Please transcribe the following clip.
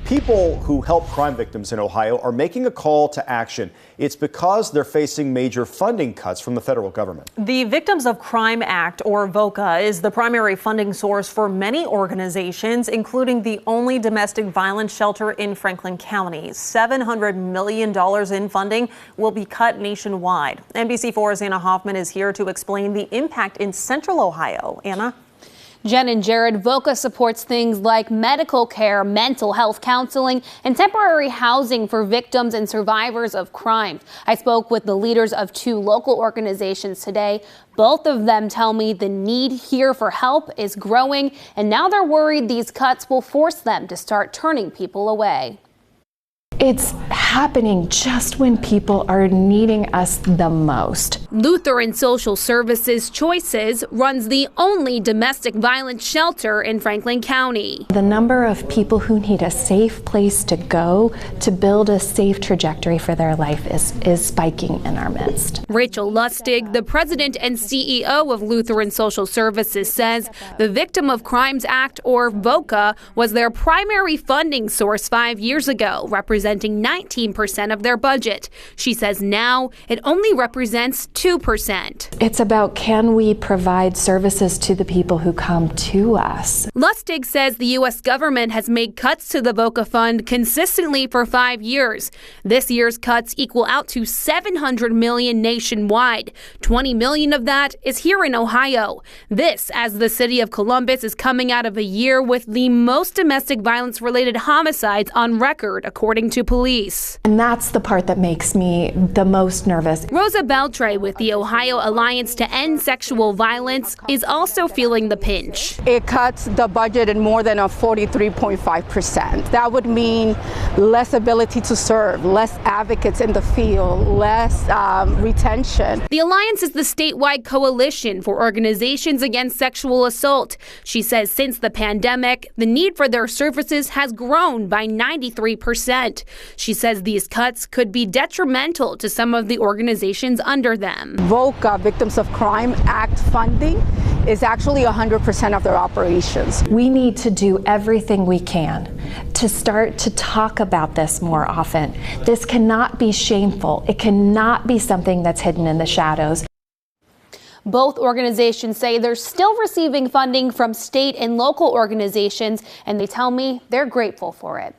People who help crime victims in Ohio are making a call to action. It's because they're facing major funding cuts from the federal government. The Victims of Crime Act, or VOCA, is the primary funding source for many organizations, including the only domestic violence shelter in Franklin County. $700 million in funding will be cut nationwide. NBC4's Anna Hoffman is here to explain the impact in Central Ohio. Anna? Jen and Jared, VOCA supports things like medical care, mental health counseling, and temporary housing for victims and survivors of crime. I spoke with the leaders of two local organizations today. Both of them tell me the need here for help is growing, and now they're worried these cuts will force them to start turning people away. It's happening just when people are needing us the most. Lutheran Social Services Choices runs the only domestic violence shelter in Franklin County. The number of people who need a safe place to go to build a safe trajectory for their life is spiking in our midst. Rachel Lustig, the president and CEO of Lutheran Social Services, says the Victim of Crimes Act, or VOCA, was their primary funding source 5 years ago, representing 19% of their budget. She says now it only represents 2%. It's about, can we provide services to the people who come to us? Lustig says the U.S. government has made cuts to the VOCA fund consistently for 5 years. This year's cuts equal out to $700 million nationwide. $20 million of that is here in Ohio. This as the city of Columbus is coming out of a year with the most domestic violence-related homicides on record, according to police. And that's the part that makes me the most nervous. Rosa Beltre with the Ohio Alliance to End Sexual Violence is also feeling the pinch. It cuts the budget in more than a 43.5%. That would mean less ability to serve, less advocates in the field, less retention. The Alliance is the statewide coalition for organizations against sexual assault. She says since the pandemic, the need for their services has grown by 93%. She says these cuts could be detrimental to some of the organizations under them. VOCA, Victims of Crime Act funding, is actually 100% of their operations. We need to do everything we can to start to talk about this more often. This cannot be shameful. It cannot be something that's hidden in the shadows. Both organizations say they're still receiving funding from state and local organizations, and they tell me they're grateful for it.